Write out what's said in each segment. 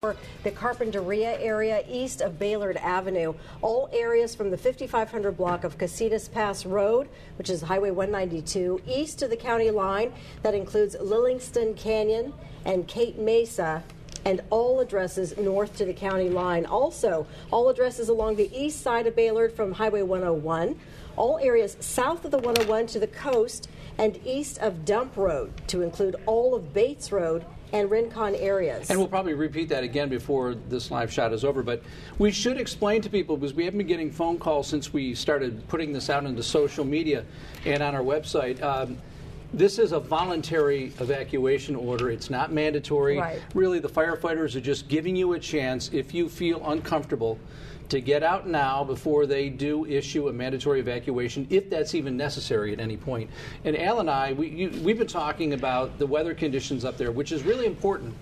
The Carpinteria area east of Baylord Avenue. All areas from the 5500 block of Casitas Pass Road, which is Highway 192, east to the county line. That includes Lillingston Canyon and Cape Mesa, and all addresses north to the county line. Also, all addresses along the east side of Baylord from Highway 101. All areas south of the 101 to the coast and east of Dump Road, to include all of Bates Road and Rincon areas. And we'll probably repeat that again before this live shot is over, but we should explain to people, because we haven't been getting phone calls since we started putting this out into social media and on our website. This is a voluntary evacuation order. It's not mandatory. Right. Really, the firefighters are just giving you a chance, if you feel uncomfortable, to get out now before they do issue a mandatory evacuation, if that's even necessary at any point. And Al and I, we've been talking about the weather conditions up there, which is really important,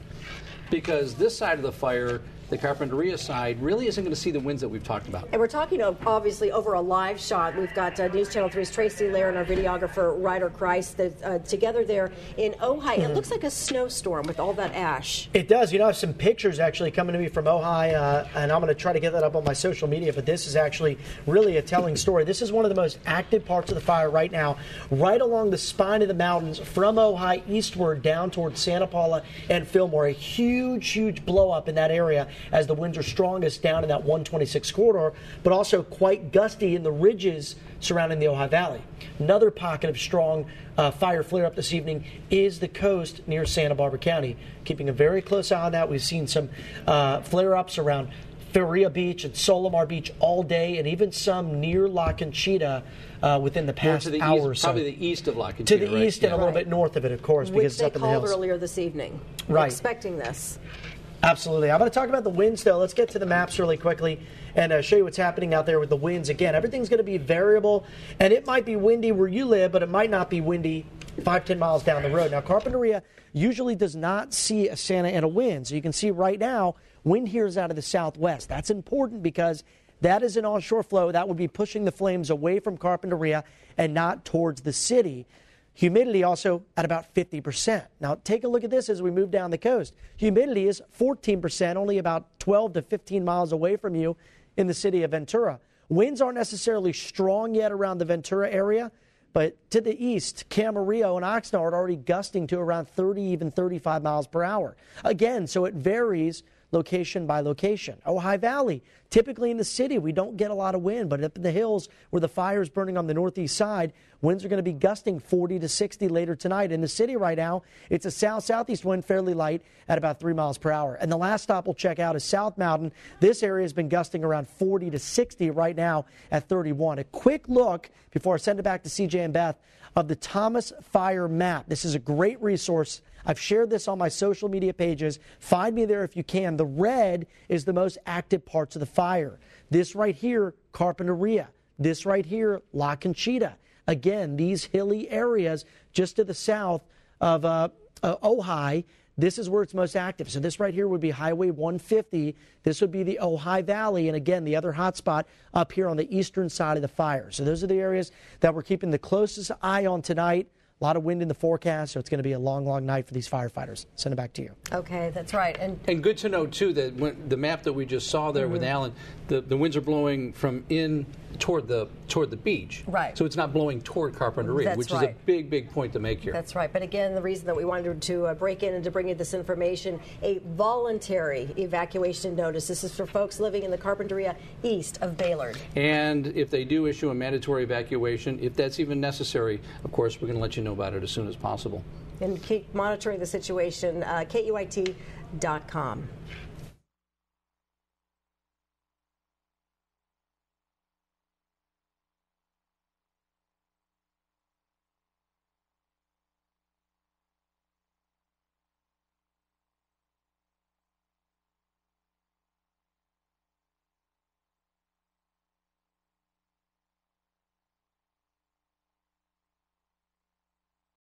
because this side of the fire, the Carpinteria side, really isn't going to see the winds that we've talked about. And we're talking, obviously, over a live shot. We've got News Channel 3's Tracy Lair and our videographer, Ryder Christ, together there in Ojai. It looks like a snowstorm with all that ash. It does. You know, I have some pictures actually coming to me from Ojai, and I'm going to try to get that up on my social media, but this is actually really a telling story. This is one of the most active parts of the fire right now, right along the spine of the mountains from Ojai eastward down towards Santa Paula and Fillmore. A huge, huge blow up in that area as the winds are strongest down in that 126 corridor, but also quite gusty in the ridges surrounding the Ojai Valley. Another pocket of strong fire flare-up this evening is the coast near Santa Barbara County. Keeping a very close eye on that. We've seen some flare-ups around Feria Beach and Solomar Beach all day, and even some near La Conchita within the past hour or so. Probably the east of La Conchita, to the east and a little bit north of it, of course, because it's up in the hills. Which they called earlier this evening. Right. Expecting this. Absolutely. I'm going to talk about the winds, though. Let's get to the maps really quickly and show you what's happening out there with the winds. Again, everything's going to be variable, and it might be windy where you live, but it might not be windy 5-10 miles down the road. Now, Carpinteria usually does not see a Santa Ana wind. So you can see right now, wind here is out of the southwest. That's important because that is an onshore flow. That would be pushing the flames away from Carpinteria and not towards the city. Humidity also at about 50%. Now, take a look at this as we move down the coast. Humidity is 14%, only about 12 to 15 miles away from you in the city of Ventura. Winds aren't necessarily strong yet around the Ventura area, but to the east, Camarillo and Oxnard are already gusting to around 30, even 35 miles per hour. Again, so it varies location by location. Ojai Valley, typically in the city, we don't get a lot of wind, but up in the hills where the fire is burning on the northeast side, winds are going to be gusting 40 to 60 later tonight. In the city right now, it's a south-southeast wind, fairly light at about 3 miles per hour. And the last stop we'll check out is South Mountain. This area has been gusting around 40 to 60 right now at 31. A quick look, before I send it back to CJ and Beth, of the Thomas Fire Map. This is a great resource. I've shared this on my social media pages. Find me there if you can. The red is the most active parts of the fire. This right here, Carpinteria. This right here, La Conchita. Again, these hilly areas just to the south of Ojai, this is where it's most active. So this right here would be Highway 150. This would be the Ojai Valley. And again, the other hot spot up here on the eastern side of the fire. So those are the areas that we're keeping the closest eye on tonight. A lot of wind in the forecast, so it's going to be a long, long night for these firefighters. Send it back to you. Okay, that's right. And good to know, too, that when the map that we just saw there with Alan, the winds are blowing from in toward the beach. Right. So it's not blowing toward Carpinteria, which is a big, big point to make here. That's right. But again, the reason that we wanted to break in and to bring you this information, a voluntary evacuation notice. This is for folks living in the Carpinteria east of Baylord. And if they do issue a mandatory evacuation, if that's even necessary, of course, we're going to let you know about it as soon as possible. And keep monitoring the situation, KUIT.com.